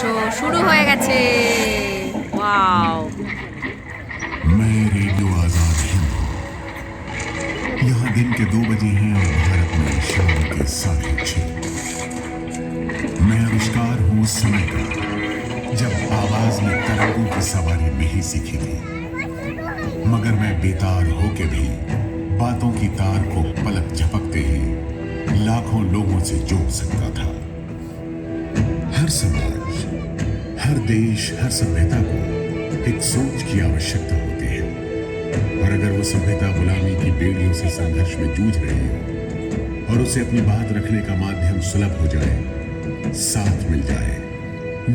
Show শুরু হয়ে গেছে। ওয়াও, मैं रेडियो आजाद हिंद। यहाँ दिन के 2 बजे हैं और भारत में शाम के 6:30। मैं आविष्कार हूँ उस समय का जब आवाज में तरंगों की सवारी नहीं सीखी थी, मगर मैं बेतार होके भी बातों की तार को पलक झपकते ही लाखों लोगों से जोड़ सकता था। हर समाज, हर देश, हर सभ्यता को एक सोच की आवश्यकता होती है, और अगर वो सभ्यता गुलामी की बेड़ियों से संघर्ष में जूझ रही हो और उसे अपनी बात रखने का माध्यम सुलभ हो जाए, साथ मिल जाए,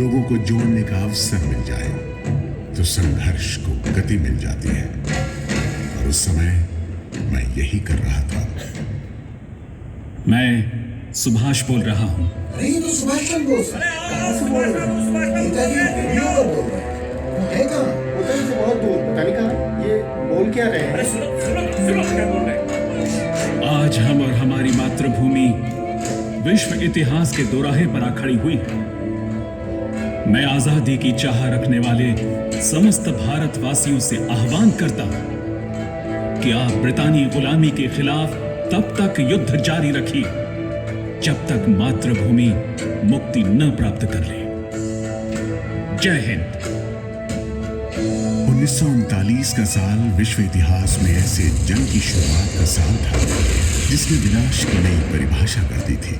लोगों को जोड़ने का अवसर मिल जाए, तो संघर्ष को गति मिल जाती है। और उस समय मैं यही कर रहा था। मैं सुभाष बोल रहा हूँ। अरे ये तो सुभाष चंद्र बोस कहाँ से बोल रहे हैं? नेताजी रेडियो पर बोल रहे हैं। है कहाँ? होटल से बहुत दूर, पता नहीं कहाँ। ये बोल क्या रहे हैं? आज हम और हमारी मातृभूमि विश्व इतिहास के दोराहे पर आ खड़ी हुई है। मैं आजादी की चाह रखने वाले समस्त भारतवासियों से आह्वान करता हूं कि आप ब्रितानी गुलामी के खिलाफ तब तक युद्ध जारी रखिए जब तक मातृभूमि मुक्ति न प्राप्त कर ले। जय हिंद। 1939 का साल विश्व इतिहास में ऐसे जंग की शुरुआत का साल था जिसने विनाश की नई परिभाषा कर दी थी।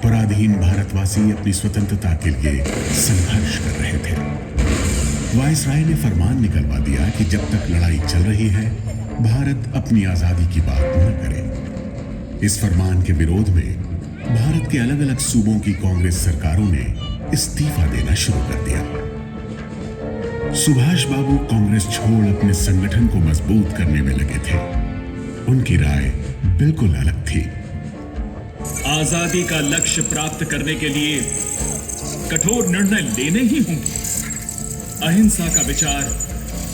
पराधीन भारतवासी अपनी स्वतंत्रता के लिए संघर्ष कर रहे थे। वायसराय ने फरमान निकलवा दिया कि जब तक लड़ाई चल रही है, भारत अपनी आजादी की बात न करे। इस फरमान के विरोध में भारत के अलग अलग सूबों की कांग्रेस सरकारों ने इस्तीफा देना शुरू कर दिया। सुभाष बाबू कांग्रेस छोड़ अपने संगठन को मजबूत करने में लगे थे। उनकी राय बिल्कुल अलग थी। आजादी का लक्ष्य प्राप्त करने के लिए कठोर निर्णय लेने ही होंगे। अहिंसा का विचार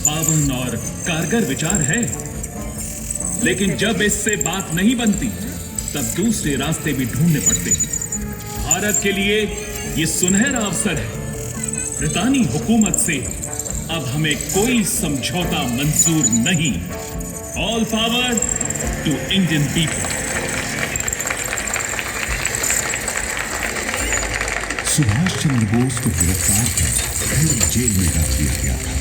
पावन और कारगर विचार है, लेकिन जब इससे बात नहीं बनती तब दूसरे रास्ते भी ढूंढने पड़ते हैं। भारत के लिए यह सुनहरा अवसर है। ब्रितानी हुकूमत से अब हमें कोई समझौता मंजूर नहीं। All power to Indian people. Subhash Chandra Bose को गिरफ्तार कर फिर जेल में डाल दिया गया था।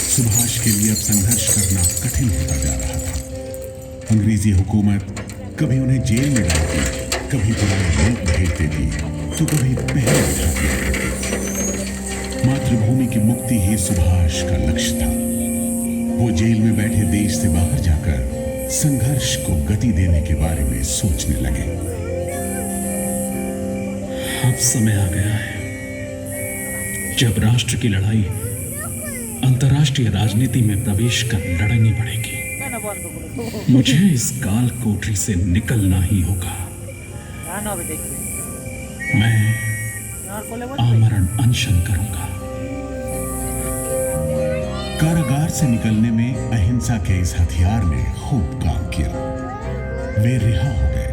सुभाष के लिए अब संघर्ष करना कठिन होता जा रहा था। अंग्रेजी हुकूमत कभी उन्हें जेल में डालती, कभी पुराने मुल्क भेज देती, तो कभी पहले उठाती। मातृभूमि की मुक्ति ही सुभाष का लक्ष्य था। वो जेल में बैठे देश से बाहर जाकर संघर्ष को गति देने के बारे में सोचने लगे। अब समय आ गया है जब राष्ट्र की लड़ाई अंतर्राष्ट्रीय राजनीति में प्रवेश कर लड़नी पड़ेगी। मुझे इस काल कोठरी से निकलना ही होगा। मैं आमरण अनशन करूंगा। कारागार से निकलने में अहिंसा के इस हथियार ने खूब काम किया। वे रिहा हो गए,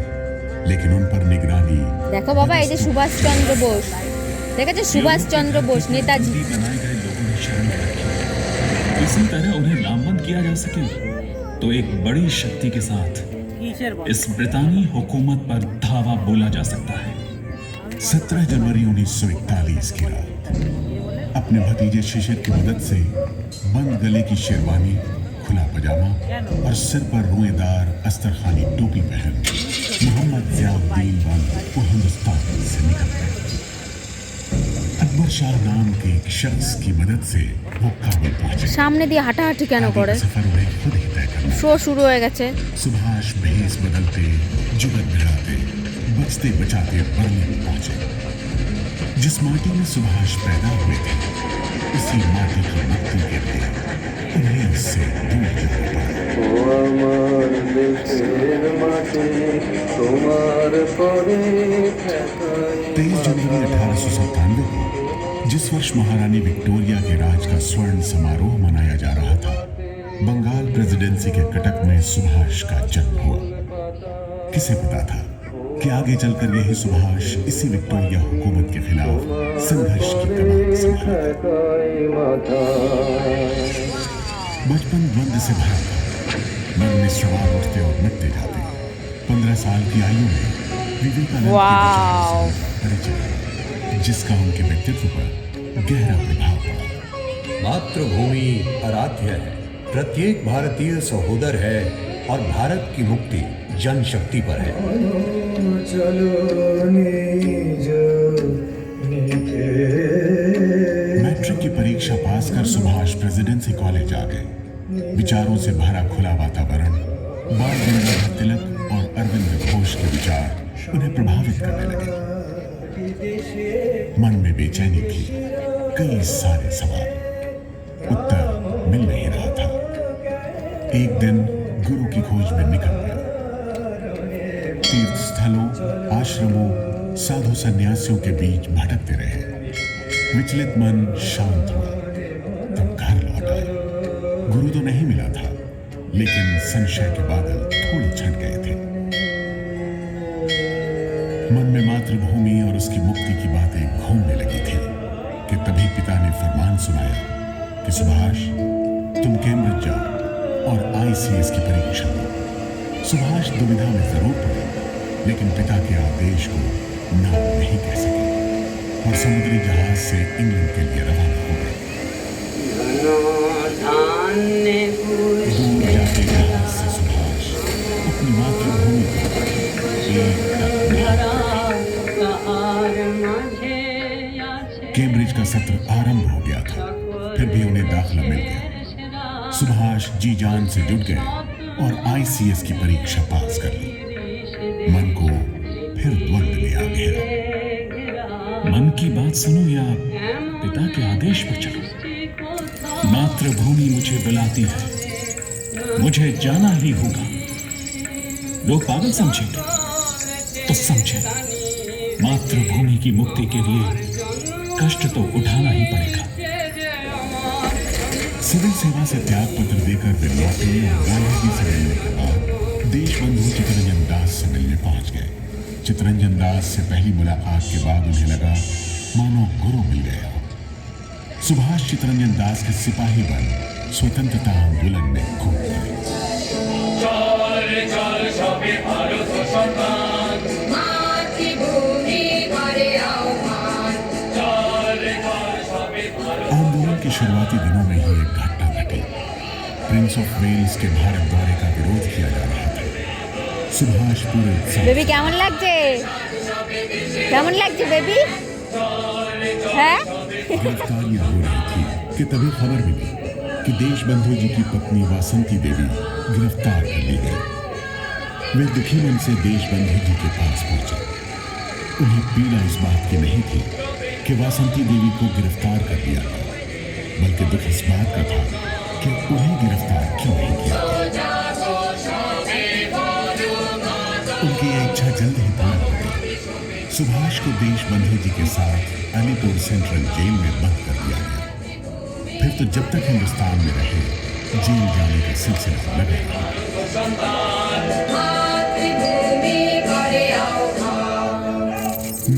लेकिन उन पर निगरानी। देखो बाबा, ये जो सुभाष चंद्र बोस, देखा जो सुभाष चंद्र बोस नेताजी बनाए गए लोगों ने शरण रखी। इसी तरह उन्हें लामबंद किया जा सके तो एक बड़ी शक्ति के साथ इस ब्रितानी हुकूमत पर धावा बोला जा सकता है। 17 जनवरी 1941 की रात अपने भतीजे शिशिर की मदद से बंद गले की शेरवानी, खुला पजामा और सिर पर रुएदार अस्तरखानी टोपी पहन मोहम्मद ज़ियाउद्दीन वो हिंदुस्तान से निकल गए। अकबर शाह नाम के एक शख्स की मदद से वो काबुल पहुंचे। सामने दिए हाटाहाटी केन करे? सफर उन्हें खुद ही तय करना। शो शुरू हो गए। सुभाष भेस बदलते, जुगत भिड़ाते, बचते बचाते बर्लिन पहुंचे। जिस माटी में सुभाष पैदा हुए थे, उसी माटी की मुक्ति के लिए उन्हें इससे दूर जाना पड़ा। 23 जनवरी 1897 को, जिस वर्ष महारानी विक्टोरिया के राज का स्वर्ण समारोह मनाया जा रहा था, बंगाल प्रेसिडेंसी के कटक में सुभाष का जन्म हुआ। किसे पता था कि आगे चलकर यही सुभाष इसी विक्टोरिया हुकूमत के खिलाफ संघर्ष की कमान संभाला था। बचपन द्वंद से भरा था। मन में सवाल उठते और मिटते जाते। 15 साल की आयु में विवेकानंद के विचारों से परिचय, जिसका उनके व्यक्तित्व पर गहरा प्रभाव पड़ा। मातृभूमि आराध्य है, प्रत्येक भारतीय सहोदर है और भारत की मुक्ति जनशक्ति पर है। मैट्रिक की परीक्षा पास कर सुभाष प्रेसिडेंसी कॉलेज आ गए। विचारों से भरा खुला वातावरण, बाल गंगाधर तिलक और अरविंद घोष के विचार उन्हें प्रभावित करने लगे। मन में बेचैनी थी, कई सारे सवाल, उत्तर मिल नहीं रहा था। एक दिन गुरु की खोज में निकल गया। तीर्थ स्थलों, आश्रमों, साधु सन्यासियों के बीच भटकते रहे। विचलित मन शांत हुआ, तब घर लौट आए। गुरु तो नहीं मिला था, लेकिन संशय के बादल थोड़े छट गए थे। मन में मातृभूमि और उसकी मुक्ति की बातें घूमने लगी थी कि तभी पिता ने फरमान सुनाया कि सुभाष, तुम कैम्ब्रिज जाओ और ICS की परीक्षा दो। सुभाष दुविधा में जरूर पड़े, लेकिन पिता के आदेश को ना नहीं कह सके और समुद्री जहाज से इंग्लैंड के लिए रवाना हो गए। दूर जाते जहाज से सुभाष अपनी मातृभूमि को एक टक कैम्ब्रिज का सत्र आरंभ हो गया था, फिर भी उन्हें दाखिला मिल गया। सुभाष जी जान से जुट गए और ICS की परीक्षा पास कर ली। मन को फिर द्वंद में आ घेरा। मन की बात सुनो या पिता के आदेश पर चलो। मातृभूमि मुझे बुलाती है, मुझे जाना ही होगा। लोग पागल समझेंगे तो समझे, मातृभूमि की मुक्ति के लिए कष्ट तो उठाना ही पड़ेगा। सिविल सेवा से त्याग पत्र देकर वे लौटे और गांधी जी से मिलने के बाद देशबंधु चितरंजन दास से मिलने पहुंच गए। चितरंजन दास से पहली मुलाकात के बाद उन्हें लगा मानो गुरु मिल गया। सुभाष चितरंजन दास के सिपाही बन स्वतंत्रता आंदोलन में घूम गए। आंदोलन के शुरुआती दिनों में ही एक घटना घटी। प्रिंस ऑफ वेल्स के भारत दौरे का विरोध किया जा रहा था। सुभाष पूरे बेबी কেমন লাগছে? কেমন লাগছে बेबी? हैं? गिरफ्तारियां हो रही थी कि तभी खबर मिली कि देशबंधु जी की पत्नी वासंती देवी गिरफ्तार कर ली गई। वे दुखी मन से देशबंधु जी के पास पहुंचे। उन्हें पीड़ा इस बात की नहीं थी कि वासंती देवी को गिरफ्तार कर लिया गया, बल्कि दुख इस बात का था कि उन्हें गिरफ्तार क्यों नहीं किया गया। उनकी यह इच्छा जल्द ही पूरी हो गई। सुभाष को देशबंधु जी के साथ अलीपुर सेंट्रल जेल में बंद कर दिया गया। फिर तो जब तक हिंदुस्तान में रहे, जेल जाने का सिलसिला लगा रहा।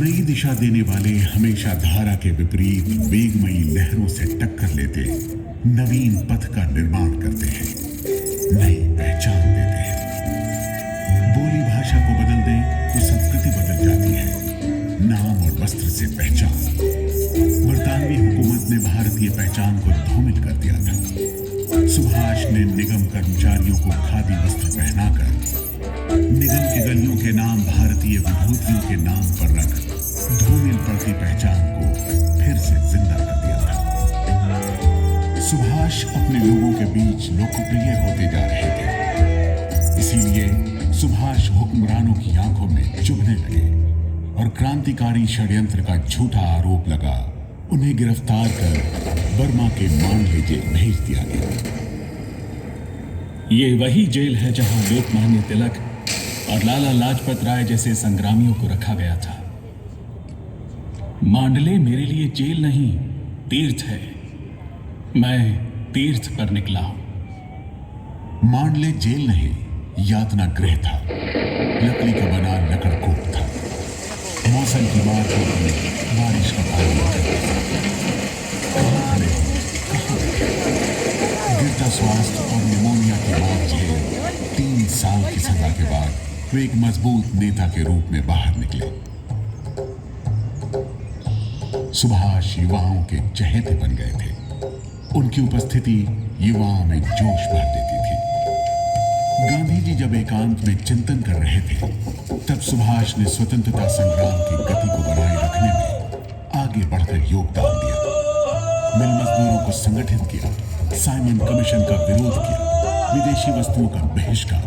नई दिशा देने वाले हमेशा धारा के विपरीत वेगमयी लहरों से टक्कर लेते, नवीन पथ का निर्माण करते हैं, नई पहचान देते हैं। बोली भाषा को बदल दें तो संस्कृति बदल जाती है, नाम और वस्त्र से पहचान। बरतानवी हुकूमत ने भारतीय पहचान को धूमिल कर दिया था। सुभाष ने निगम कर्मचारियों को खादी वस्त्र पहनाकर निगम की गलियों के नाम भारतीय विभूतियों के नाम पर रख धूमिल पड़ती पहचान को फिर से जिंदा कर दिया था। सुभाष अपने लोगों के बीच लोकप्रिय होते जा रहे थे, इसीलिए सुभाष हुक्मरानों की आंखों में चुभने लगे और क्रांतिकारी षड्यंत्र का झूठा आरोप लगा। उन्हें गिरफ्तार कर बर्मा के मांडले जेल भेज दिया गया। ये वही जेल है जहां लोकमान्य तिलक और लाला लाजपत राय जैसे संग्रामियों को रखा गया था। मांडले मेरे लिए जेल नहीं, तीर्थ है। मैं तीर्थ पर निकला हूं। मांडले जेल नहीं, यातना गृह था। लकड़ी का बना लकड़कोट था। मौसम की मार होती, बारिश का पानी अस्वास्थ्य और निमोनिया की मार झेल 3 साल की सजा के बाद वे एक मजबूत नेता के रूप में बाहर निकले। सुभाष युवाओं के चहेते बन गए थे। उनकी उपस्थिति युवाओं में जोश भर देती थी। गांधी जी जब एकांत में चिंतन कर रहे थे, तब सुभाष ने स्वतंत्रता संग्राम की गति को बनाए रखने में आगे बढ़कर योगदान दिया। मिल मजदूरों को संगठित किया, साइमन कमीशन का विरोध किया, विदेशी वस्तुओं का बहिष्कार।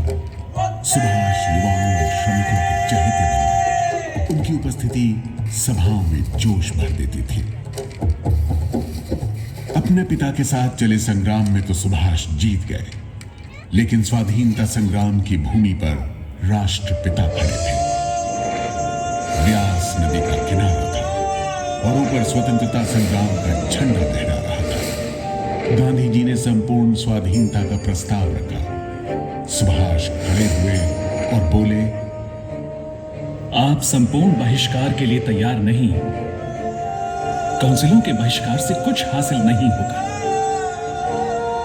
सुभाष युवाओं और श्रमिकों के चहेते बन गए। उनकी उपस्थिति सभाओं में जोश भर देती थी। अपने पिता के साथ चले संग्राम में तो सुभाष जीत गए, लेकिन स्वाधीनता संग्राम की भूमि पर राष्ट्रपिता खड़े थे। व्यास नदी का किनारा था और ऊपर स्वतंत्रता संग्राम का झंडा लहरा रहा था। गांधी जी ने संपूर्ण स्वाधीनता का प्रस्ताव रखा। सुभाष खड़े हुए और बोले, आप संपूर्ण बहिष्कार के लिए तैयार नहीं। काउंसिलों के बहिष्कार से कुछ हासिल नहीं होगा।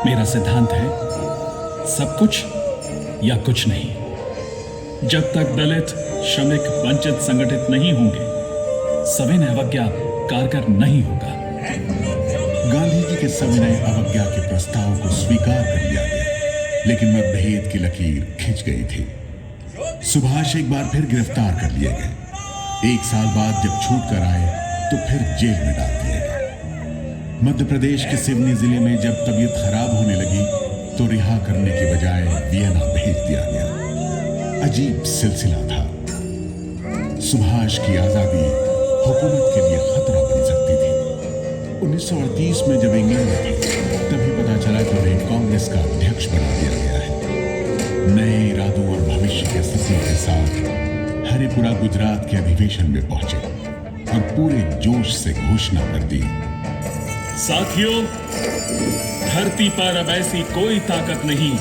मेरा सिद्धांत है सब कुछ या कुछ नहीं। जब तक दलित, श्रमिक, वंचित संगठित नहीं होंगे, सविनय अवज्ञा कारगर नहीं होगा। गांधी जी के सविनय अवज्ञा के प्रस्ताव को स्वीकार कर लिया गया, लेकिन मतभेद की लकीर खिंच गई थी। सुभाष एक बार फिर गिरफ्तार कर लिए गए। 1 साल बाद जब छूट कर आए तो फिर जेल में डाल दिए गए। मध्य प्रदेश के सिवनी जिले में जब तबीयत खराब होने लगी तो रिहा करने के बजाय वियना भेज दिया गया। अजीब सिलसिला था। सुभाष की आजादी हुकूमत के लिए खतरा बन सकती थी। 1938 में जब इंग्लैंड में थे, तभी पता चला कि उन्हें कांग्रेस का अध्यक्ष बना दिया गया है। नए इरादों और भविष्य के सपनों के साथ हरिपुरा गुजरात के अधिवेशन में पहुंचे और पूरे जोश से घोषणा कर दी, साथियों, धरती पर अब ऐसी कोई ताकत नहीं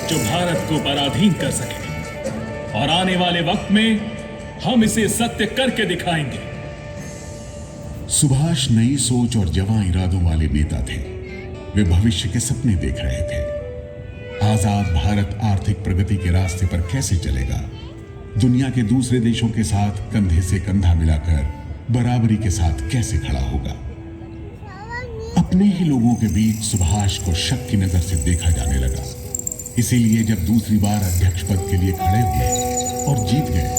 जो भारत को पराधीन कर सके, और आने वाले वक्त में हम इसे सत्य करके दिखाएंगे। सुभाष नई सोच और जवां इरादों वाले नेता थे। वे भविष्य के सपने देख रहे थे। आजाद भारत आर्थिक प्रगति के रास्ते पर कैसे चलेगा? दुनिया के दूसरे देशों के साथ कंधे से कंधा मिलाकर बराबरी के साथ कैसे खड़ा होगा? अपने ही लोगों के बीच सुभाष को शक की नजर से देखा जाने लगा। इसीलिए जब दूसरी बार अध्यक्ष पद के लिए खड़े हुए और जीत गए,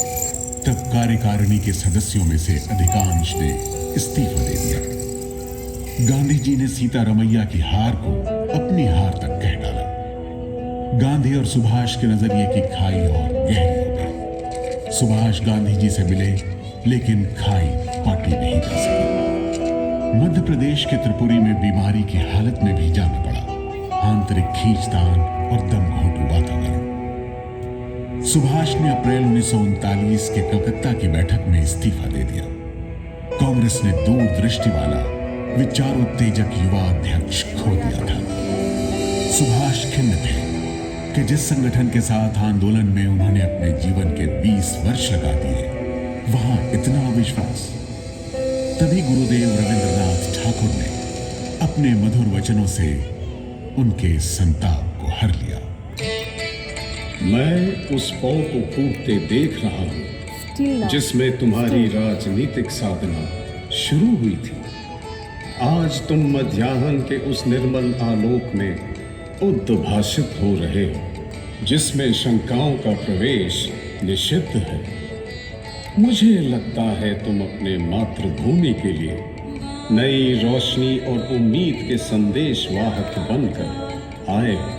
तब कार्यकारिणी के सदस्यों में से अधिकांश ने इस्तीफा दे दिया। गांधी जी ने सीतारमैया की हार को अपनी हार तक कह डाला। गांधी और सुभाष के नजरिए की खाई और गहरी हो गई। सुभाष गांधी जी से मिले, लेकिन खाई पाटी नहीं जा सकी। मध्य प्रदेश के त्रिपुरी में बीमारी की हालत में भी जाना पड़ा। आंतरिक खींचतान और दमघोटू वातावरण। सुभाष ने अप्रैल 1939 के कलकत्ता की बैठक में इस्तीफा दे दिया। कांग्रेस ने दूरदृष्टि वाला विचारोत्तेजक युवा अध्यक्ष खो दिया था। सुभाष खिन्न थे कि जिस संगठन के साथ आंदोलन में उन्होंने अपने जीवन के 20 वर्ष लगा दिए, वहां इतना अविश्वास। तभी गुरुदेव रविंद्रनाथ ठाकुर ने अपने मधुर वचनों से उनके संताप को हर लिया। मैं उस पौ को फूटते देख रहा हूं जिसमें तुम्हारी राजनीतिक साधना शुरू हुई थी। आज तुम मध्याह्न के उस निर्मल आलोक में उद्भाषित हो रहे हो, जिसमें शंकाओं का प्रवेश निषिद्ध है। मुझे लगता है तुम अपने मातृभूमि के लिए नई रोशनी और उम्मीद के संदेश वाहक बनकर आए हो।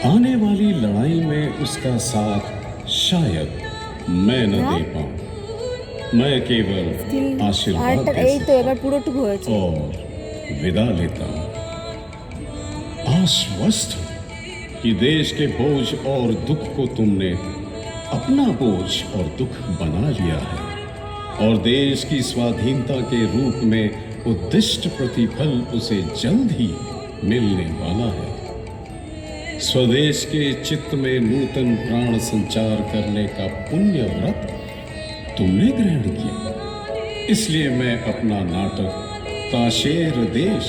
आने वाली लड़ाई में उसका साथ शायद मैं न दे पाऊं। मैं केवल आशीर्वाद दे सकता और विदा लेता हूं। आश्वस्त हूं कि देश के बोझ और दुख को तुमने अपना बोझ और दुख बना लिया है, और देश की स्वाधीनता के रूप में उद्दिष्ट प्रतिफल उसे जल्द ही मिलने वाला है। स्वदेश के चित्त में नूतन प्राण संचार करने का पुण्य व्रत तुमने ग्रहण किया। इसलिए मैं अपना नाटक ताशेर देश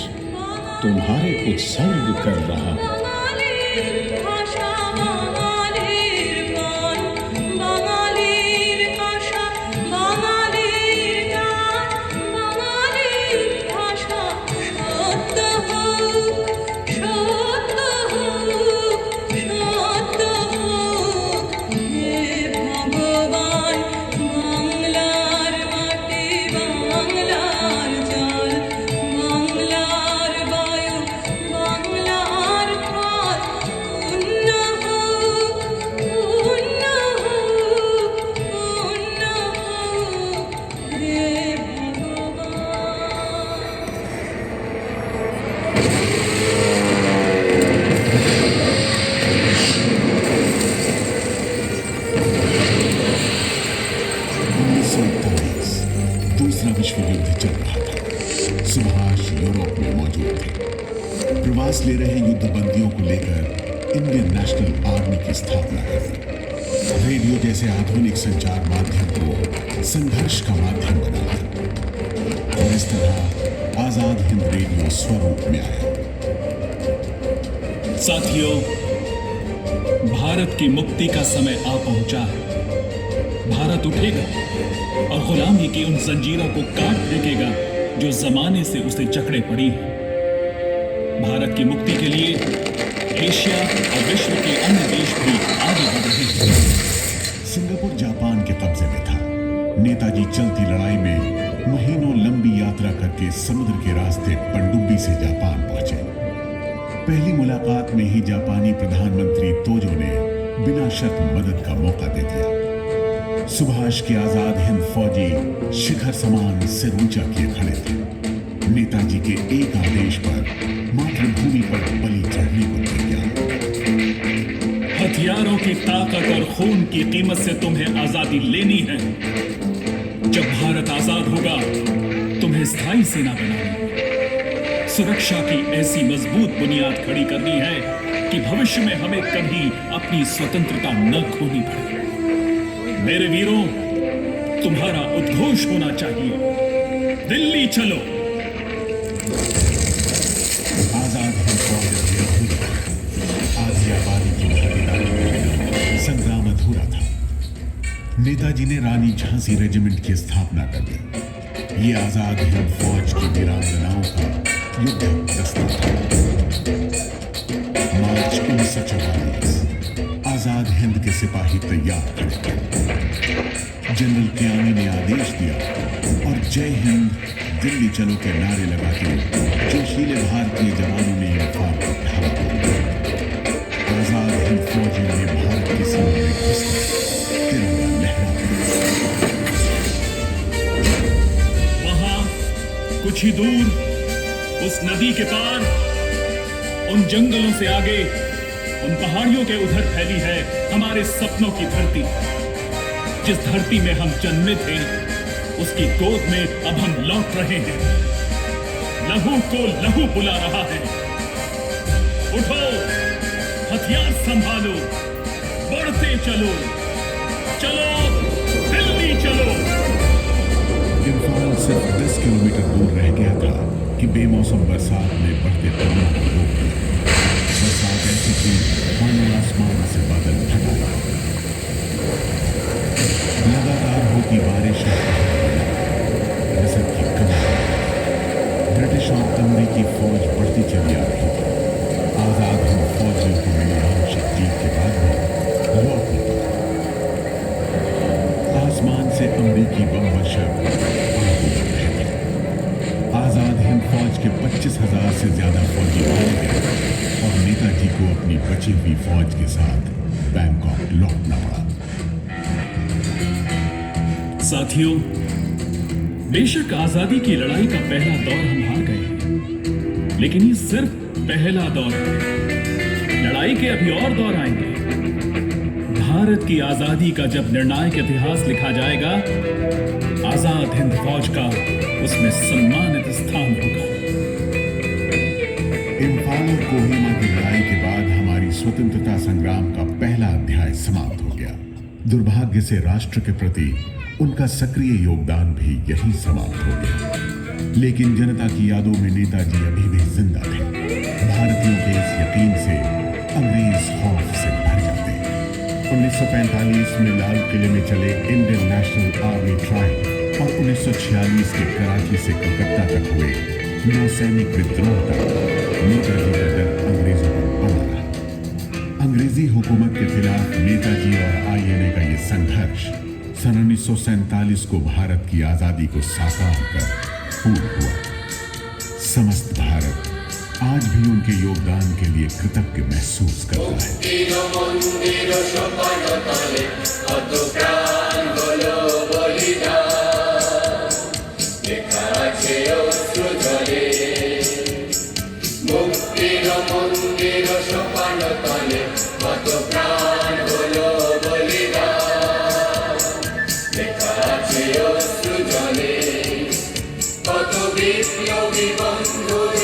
तुम्हारे उत्सर्ग कर रहा हूं। दूसरा विश्व युद्ध चल रहा था। सुभाष यूरोप में मौजूद थे। प्रवास ले रहे युद्ध बंदियों को लेकर इंडियन नेशनल आर्मी की स्थापना करी। रेडियो जैसे आधुनिक संचार माध्यम को संघर्ष का माध्यम बनाया और इस तरह आजाद हिंद रेडियो स्वरूप में आया। साथियों, भारत की मुक्ति का समय आ पहुंचा है। भारत उठेगा और गुलामी की उन जंजीरों को काट फेंकेगा जो जमाने से उसे जकड़े पड़ी है। भारत की मुक्ति के लिए एशिया और विश्व के अन्य देश भी आगे बढ़ रहे हैं। सिंगापुर जापान के कब्जे में था। नेताजी चलती लड़ाई में महीनों लंबी यात्रा करके समुद्र के रास्ते पनडुब्बी से जापान पहुंचे। पहली मुलाकात में ही जापानी प्रधानमंत्री तोजो ने बिना शर्त मदद का मौका दे दिया। सुभाष के आजाद हिंद फौजी शिखर समान सिर ऊंचा किए खड़े थे। नेताजी के एक आदेश पर मातृभूमि पर बलि चढ़ने को तैयार। हथियारों की ताकत और खून की कीमत से तुम्हें आजादी लेनी है। जब भारत आजाद होगा, तुम्हें स्थायी सेना बनानी, सुरक्षा की ऐसी मजबूत बुनियाद खड़ी करनी है कि भविष्य में हमें कभी अपनी स्वतंत्रता न खोनी पड़े। मेरे वीरों, तुम्हारा उद्घोष होना चाहिए, दिल्ली चलो। आजाद हिंद फौज आधी आबादी की भागीदारी में संग्राम अधूरा था। नेताजी ने रानी झांसी रेजिमेंट की स्थापना कर दी। ये आजाद हिंद फौज की वीरांगनाओं का युद्ध दस्ता था। मार्च 1944 आजाद हिंद के सिपाही तैयार खड़े थे। जनरल कियानी ने आदेश दिया और जय हिंद दिल्ली चलो के नारे लगाते जोशीले भारतीय जवानों ने यूनिफॉर्म को ढाला। आजाद हिंद फौजियों ने भारत की सीमा में घुसकर तिरंगा लहराया। वहां कुछ ही दूर, उस नदी के पार, उन जंगलों से आगे, उन पहाड़ियों के उधर फैली है हमारे सपनों की धरती। जिस धरती में हम जन्मे थे, उसकी गोद में अब हम लौट रहे हैं। लहू को लहू बुला रहा है। उठो, हथियार संभालो, बढ़ते चलो, चलो दिल्ली चलो। इम्फाल सिर्फ 10 किलोमीटर दूर रह गया था कि बेमौसम बरसात ने बढ़ते पानी को रोक दिया। बरसात ऐसी थी मानो आसमान से बादल फट आया। लगातार होती बारिश रसद की कमी। ब्रिटिश और अमेरिकी फौज बढ़ती चली आ रही थी। आजाद हिंद फौजियों को मिली आंशिक जीत के बाद भी लौट नहीं पाए। आसमान से अमेरिकी बम वर्षा रहे थे। आजाद हिंद फौज के 25,000 से ज्यादा फौजी मारे गए और नेताजी को अपनी बची हुई फौज के साथ बैंकॉक लौटना पड़ा। साथियों, बेशक आजादी की लड़ाई का पहला दौर हम हार गए, लेकिन ये सिर्फ पहला दौर है। लड़ाई के अभी और दौर आएंगे। भारत की आजादी का जब निर्णायक इतिहास लिखा जाएगा, आजाद हिंद फौज का उसमें सम्मानित स्थान होगा। इम्फाल और कोहिमा की लड़ाई के बाद हमारी स्वतंत्रता संग्राम का पहला अध्याय समाप्त हो गया। दुर्भाग्य से राष्ट्र के प्रति उनका सक्रिय योगदान भी यहीं समाप्त हो गया। लेकिन जनता की यादों में नेताजी अभी भी जिंदा थे। भारतीयों के इस यकीन से अंग्रेज खौफ से भर जाते। 1945 में लाल किले में चले इंडियन नेशनल आर्मी ट्रायल और 1946 के कराची से कलकत्ता तक हुए नौसैनिक विद्रोह तक नेताजी का डर अंग्रेजों पर बना रहा। अंग्रेजी हुकूमत के खिलाफ नेताजी और आईएनए का ये संघर्ष सन 1947 को भारत की आजादी को साकार कर पूर्ण हुआ। समस्त भारत आज भी उनके योगदान के लिए कृतज्ञ महसूस करता है। বিপ্লবী বন্ধু